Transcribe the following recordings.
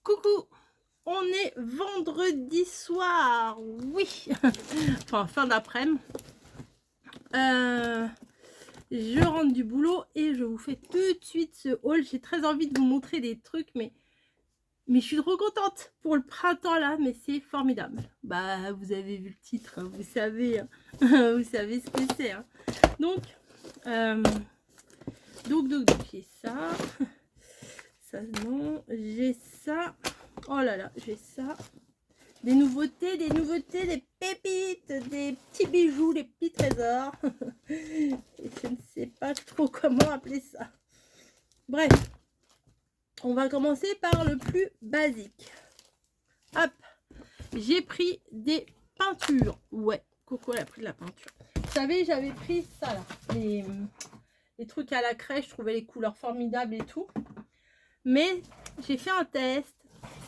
Coucou, on est vendredi soir, oui, enfin fin d'après-midi. Je rentre du boulot et je vous fais tout de suite ce haul. J'ai très envie de vous montrer des trucs, mais je suis trop contente pour le printemps là, mais c'est formidable. Bah, vous avez vu le titre, hein, vous savez, hein, vous savez ce que c'est. Hein. Donc, j'ai ça. Ça non, j'ai ça. Oh là là, j'ai ça. Des nouveautés, des pépites, des petits bijoux, des petits trésors. Et je ne sais pas trop comment appeler ça. Bref, on va commencer par le plus basique. Hop, j'ai pris des peintures. Ouais, Coco elle a pris de la peinture. Vous savez, j'avais pris ça là, les trucs à la craie, je trouvais les couleurs formidables et tout. Mais j'ai fait un test.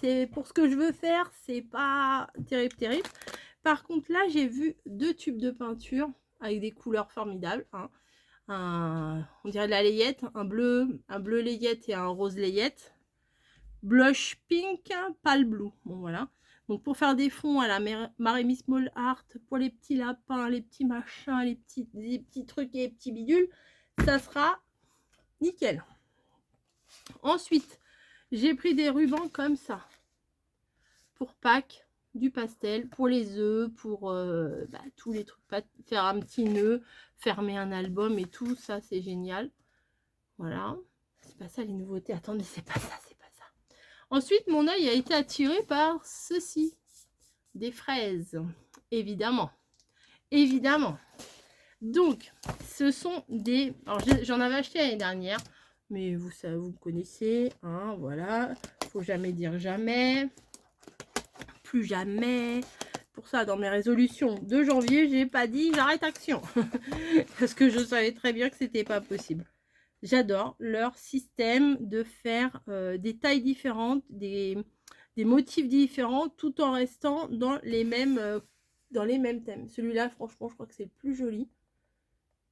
C'est pour ce que je veux faire, c'est pas terrible. Par contre, là, j'ai vu 2 tubes de peinture avec des couleurs formidables. Hein. On dirait de la layette, un bleu layette et un rose layette. Blush pink, pale blue. Bon, voilà. Donc, pour faire des fonds à la Maremy Small Art, pour les petits lapins, les petits machins, les petits trucs et les petits bidules, ça sera nickel. Ensuite, j'ai pris des rubans comme ça. Pour Pâques, du pastel, pour les œufs, pour tous les trucs, faire un petit nœud, fermer un album et tout, ça c'est génial. Voilà, c'est pas ça les nouveautés, attendez, c'est pas ça. Ensuite, mon œil a été attiré par ceci, des fraises, évidemment. Donc, ce sont des, alors j'en avais acheté l'année dernière, mais vous savez, vous me connaissez, hein, voilà, faut jamais dire jamais. Plus jamais. Pour ça, dans mes résolutions de janvier, j'ai pas dit j'arrête action. Parce que je savais très bien que c'était pas possible. J'adore leur système de faire des tailles différentes, des motifs différents, tout en restant dans les mêmes thèmes. Celui-là, franchement, je crois que c'est le plus joli.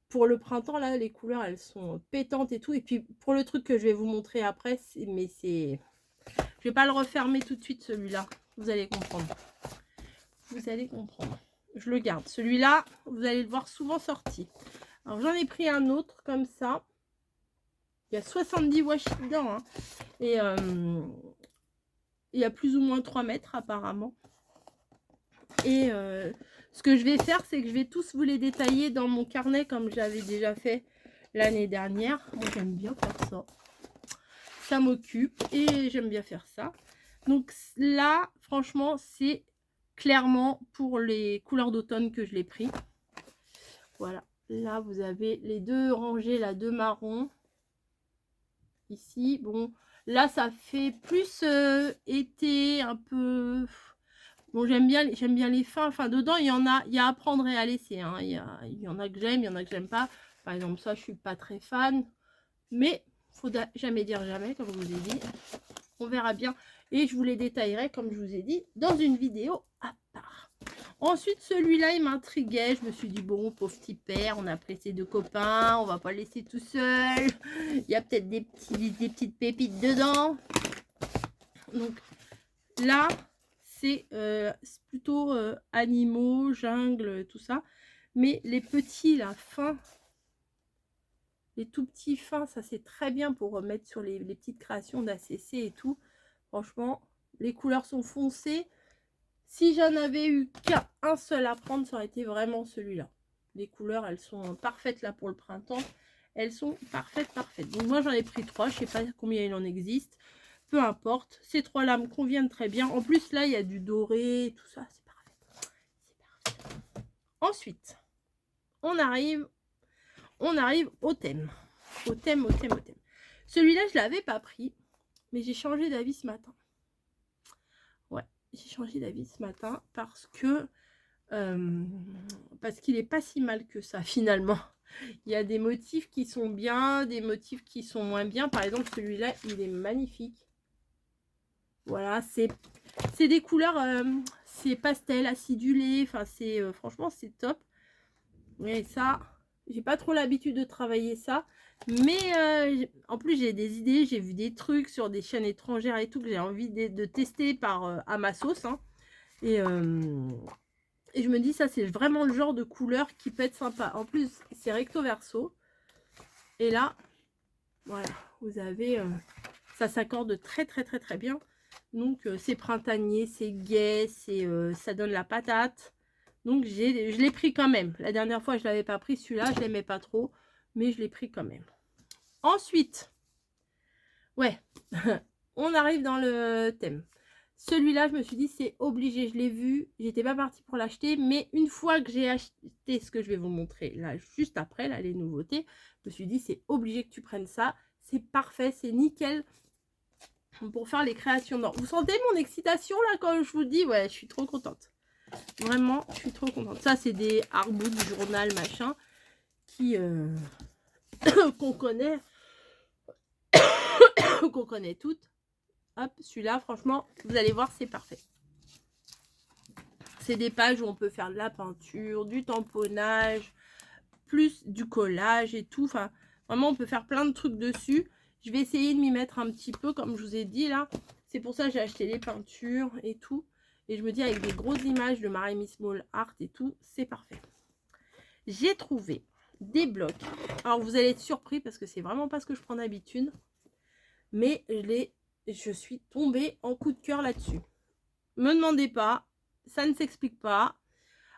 Pour le printemps, là, les couleurs, elles sont pétantes et tout. Et puis, pour le truc que je vais vous montrer après, je vais pas le refermer tout de suite, celui-là. Vous allez comprendre. Je le garde. Celui-là, vous allez le voir souvent sorti. Alors, j'en ai pris un autre comme ça. Il y a 70 washi dedans. Hein. Et il y a plus ou moins 3 mètres apparemment. Et ce que je vais faire, c'est que je vais tous vous les détailler dans mon carnet comme j'avais déjà fait l'année dernière. Moi, j'aime bien faire ça. Ça m'occupe et j'aime bien faire ça. Donc là, franchement, c'est clairement pour les couleurs d'automne que je l'ai pris. Voilà, là vous avez les 2 rangées, là 2 marrons. Ici, bon, là ça fait plus été, un peu. Bon, j'aime bien les fins. Enfin, dedans, il y a à prendre et à laisser. Hein. Il y en a que j'aime, il y en a que j'aime pas. Par exemple, ça, je suis pas très fan. Mais faut jamais dire jamais, comme je vous ai dit. On verra bien. Et je vous les détaillerai, comme je vous ai dit, dans une vidéo à part. Ensuite, celui-là, il m'intriguait. Je me suis dit, bon, pauvre petit père, on a pressé 2 copains, on va pas le laisser tout seul. Il y a peut-être des petites pépites dedans. Donc, là, c'est plutôt animaux, jungle, tout ça. Mais les petits, là, fins, les tout petits fins, ça c'est très bien pour mettre sur les petites créations d'ACC et tout. Franchement, les couleurs sont foncées. Si j'en avais eu qu'un seul à prendre, ça aurait été vraiment celui-là. Les couleurs, elles sont parfaites là pour le printemps. Elles sont parfaites. Donc moi, j'en ai pris 3. Je sais pas combien il en existe. Peu importe. Ces 3-là me conviennent très bien. En plus, là, il y a du doré, tout ça. C'est parfait. Ensuite, on arrive au thème. Celui-là, je l'avais pas pris. Mais j'ai changé d'avis ce matin. J'ai changé d'avis ce matin parce qu'il est pas si mal que ça finalement. Il y a des motifs qui sont bien, des motifs qui sont moins bien. Par exemple, celui-là, il est magnifique. Voilà, c'est des couleurs, c'est pastel, acidulé. Enfin, franchement, c'est top. Et ça, J'ai pas trop l'habitude de travailler ça. Mais en plus, j'ai des idées. J'ai vu des trucs sur des chaînes étrangères et tout que j'ai envie de tester à ma sauce. Hein. Et je me dis, ça, c'est vraiment le genre de couleur qui peut être sympa. En plus, c'est recto verso. Et là, voilà, vous avez... ça s'accorde très, très, très, très bien. Donc, c'est printanier, c'est gai, ça donne la patate. Donc, je l'ai pris quand même. La dernière fois, je ne l'avais pas pris. Celui-là, je ne l'aimais pas trop. Mais je l'ai pris quand même. Ensuite, ouais, on arrive dans le thème. Celui-là, je me suis dit, c'est obligé. Je l'ai vu. J'étais pas partie pour l'acheter. Mais une fois que j'ai acheté ce que je vais vous montrer, là, juste après, là, les nouveautés, je me suis dit, c'est obligé que tu prennes ça. C'est parfait, c'est nickel pour faire les créations d'or. Vous sentez mon excitation, là, quand je vous dis, ouais, je suis trop contente. Vraiment, je suis trop contente. Ça, c'est des artbooks du journal, machin, qui qu'on connaît, qu'on connaît toutes. Hop, celui-là, franchement, vous allez voir, c'est parfait. C'est des pages où on peut faire de la peinture, du tamponnage, plus du collage et tout. Enfin, vraiment, on peut faire plein de trucs dessus. Je vais essayer de m'y mettre un petit peu, comme je vous ai dit, là. C'est pour ça que j'ai acheté les peintures et tout. Et je me dis, avec des grosses images de Maremy Small Art et tout, c'est parfait. J'ai trouvé des blocs. Alors, vous allez être surpris parce que c'est vraiment pas ce que je prends d'habitude. Mais je suis tombée en coup de cœur là-dessus. Me demandez pas, ça ne s'explique pas.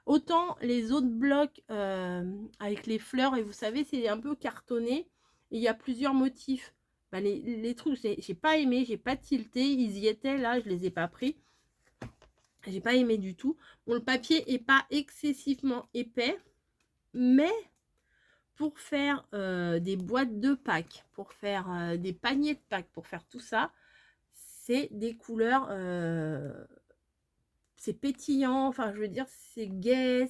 Autant les autres blocs avec les fleurs, et vous savez, c'est un peu cartonné. Et il y a plusieurs motifs. Ben, les trucs, j'ai pas aimé, j'ai pas tilté. Ils y étaient, là, je les ai pas pris. J'ai pas aimé du tout. Bon, le papier est pas excessivement épais. Mais pour faire des boîtes de Pâques, pour faire des paniers de Pâques, pour faire tout ça, c'est des couleurs... c'est pétillant, enfin je veux dire c'est gai,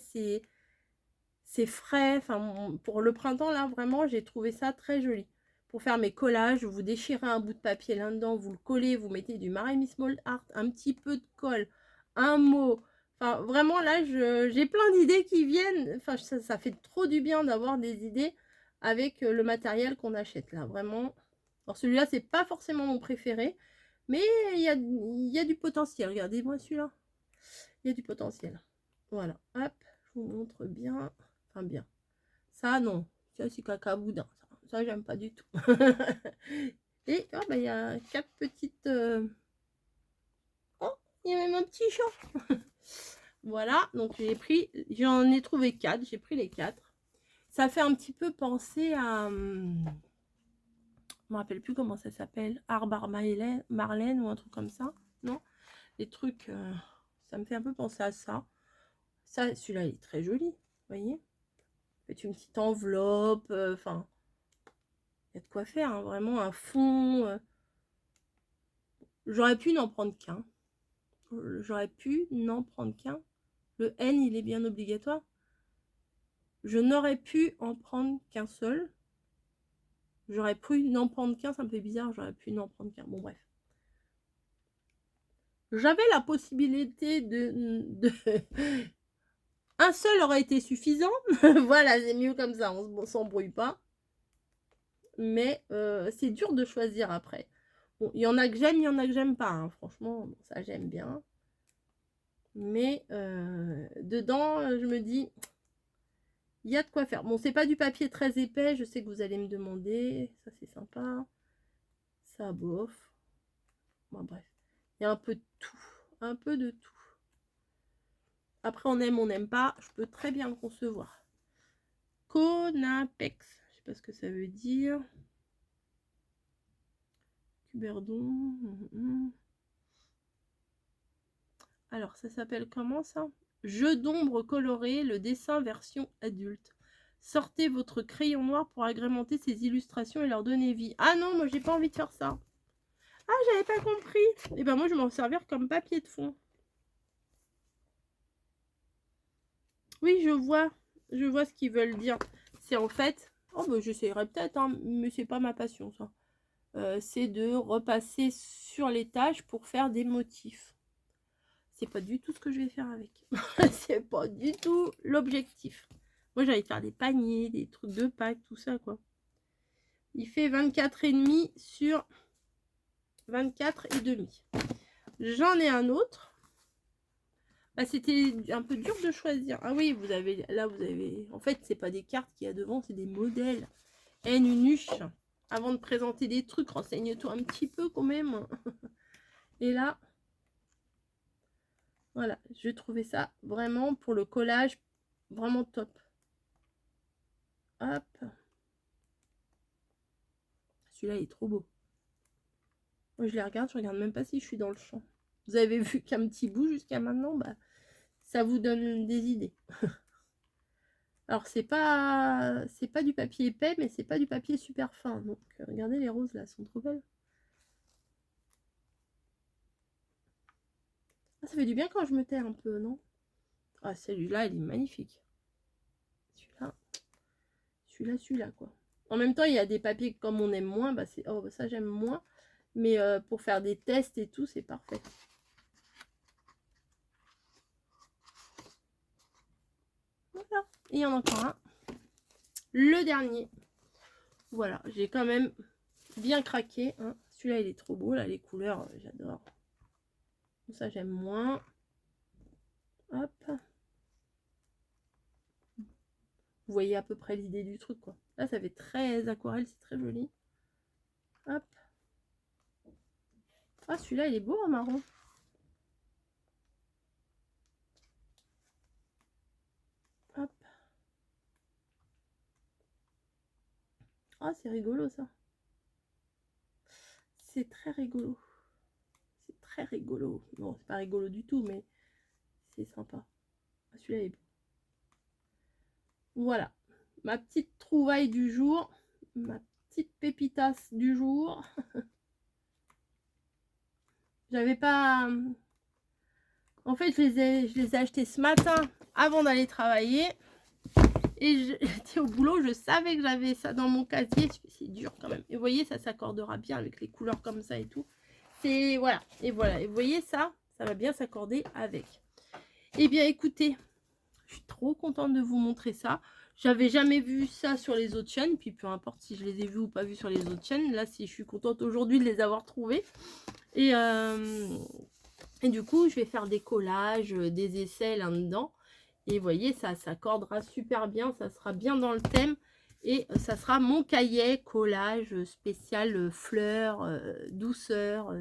c'est frais, enfin pour le printemps là vraiment j'ai trouvé ça très joli. Pour faire mes collages, vous déchirez un bout de papier là-dedans, vous le collez, vous mettez du Maremy Small Art, un petit peu de colle, un mot, enfin vraiment là j'ai plein d'idées qui viennent, enfin ça fait trop du bien d'avoir des idées avec le matériel qu'on achète là, vraiment. Alors celui-là c'est pas forcément mon préféré, mais il y a du potentiel, regardez-moi celui-là. Il y a du potentiel. Voilà, hop, je vous montre bien. Enfin bien. Ça, non. Ça, c'est caca boudin. Ça j'aime pas du tout. Et oh, bah, il y a 4 petites... Oh, il y a même un petit chat. Voilà, donc j'en ai trouvé 4. J'ai pris les 4. Ça fait un petit peu penser à... je me rappelle plus comment ça s'appelle. Arbar Marlène ou un truc comme ça. Non, les trucs... ça me fait un peu penser à ça. Ça, celui-là, il est très joli. Vous voyez, faites une petite enveloppe. Enfin, il y a de quoi faire. Hein, vraiment, un fond. J'aurais pu n'en prendre qu'un. J'aurais pu n'en prendre qu'un. Le N, il est bien obligatoire. Je n'aurais pu en prendre qu'un seul. J'aurais pu n'en prendre qu'un. Ça me fait bizarre. J'aurais pu n'en prendre qu'un. Bon, bref. J'avais la possibilité de... Un seul aurait été suffisant. Voilà, c'est mieux comme ça, on ne s'embrouille pas. Mais c'est dur de choisir après. Bon, il y en a que j'aime, il y en a que j'aime pas. Hein. Franchement, bon, ça j'aime bien. Mais dedans, je me dis, il y a de quoi faire. Bon, c'est pas du papier très épais, je sais que vous allez me demander. Ça, c'est sympa. Ça, bof. Bon, bref. Il y a un peu de tout. Un peu de tout. Après, on n'aime pas. Je peux très bien le concevoir. Conapex. Je sais pas ce que ça veut dire. Cuberdon. Alors, ça s'appelle comment ça? Jeu d'ombre coloré, le dessin version adulte. Sortez votre crayon noir pour agrémenter ces illustrations et leur donner vie. Ah non, moi j'ai pas envie de faire ça. Ah, j'avais pas compris. Et ben moi je vais m'en servir comme papier de fond. Oui, je vois ce qu'ils veulent dire. C'est en fait, oh ben j'essayerai peut-être, hein, mais c'est pas ma passion ça. C'est de repasser sur les tâches pour faire des motifs. C'est pas du tout ce que je vais faire avec. C'est pas du tout l'objectif. Moi, j'ai envie de faire des paniers, des trucs de Pâques, tout ça, quoi. Il fait 24,5 sur 24,5. J'en ai un autre. Bah, c'était un peu dur de choisir. Ah oui, vous avez... Là, vous avez... En fait, c'est pas des cartes qu'il y a devant, c'est des modèles. Nuche. Avant de présenter des trucs, renseigne-toi un petit peu quand même. Et là, voilà, je trouvais ça vraiment pour le collage, vraiment top. Hop. Celui-là, il est trop beau. Moi, je regarde même pas si je suis dans le champ. Vous avez vu qu'un petit bout jusqu'à maintenant, bah, ça vous donne des idées. Alors, c'est pas du papier épais, mais c'est pas du papier super fin. Donc, regardez les roses là, elles sont trop belles. Ah, ça fait du bien quand je me tais un peu, non? Ah, celui-là, il est magnifique. Celui-là, quoi. En même temps, il y a des papiers comme on aime moins. Bah, oh, bah, ça, j'aime moins. Mais pour faire des tests et tout, c'est parfait. Voilà. Et il y en a encore un. Le dernier. Voilà, j'ai quand même bien craqué. Hein. Celui-là, il est trop beau. Là, les couleurs, j'adore. Ça, j'aime moins. Hop. Vous voyez à peu près l'idée du truc, quoi. Là, ça fait très aquarelle, c'est très joli. Hop. Ah, celui-là, il est beau en marron. Hop. Ah, c'est rigolo, ça. C'est très rigolo. C'est très rigolo. Non, c'est pas rigolo du tout, mais c'est sympa. Ah, celui-là est beau. Voilà. Ma petite trouvaille du jour. Ma petite pépitasse du jour. J'avais pas... En fait, je les ai achetés ce matin avant d'aller travailler. Et j'étais au boulot, je savais que j'avais ça dans mon casier. C'est dur quand même. Et vous voyez, ça s'accordera bien avec les couleurs comme ça et tout. C'est... Voilà. Et voilà. Et vous voyez ça, ça va bien s'accorder avec. Eh bien, écoutez, je suis trop contente de vous montrer ça. J'avais jamais vu ça sur les autres chaînes. Puis peu importe si je les ai vus ou pas vus sur les autres chaînes. Là, si je suis contente aujourd'hui de les avoir trouvés. Et du coup, je vais faire des collages, des essais là-dedans. Et vous voyez, ça s'accordera super bien. Ça sera bien dans le thème. Et ça sera mon cahier collage spécial fleurs, douceur,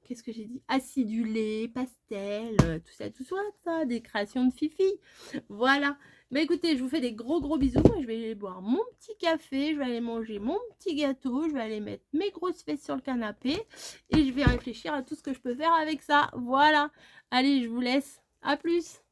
qu'est-ce que j'ai dit? Acidulé, pastel, tout ça, des créations de Fifi. Voilà. Bah écoutez, je vous fais des gros bisous. Moi, je vais aller boire mon petit café, je vais aller manger mon petit gâteau, je vais aller mettre mes grosses fesses sur le canapé et je vais réfléchir à tout ce que je peux faire avec ça. Voilà. Allez, je vous laisse. À plus.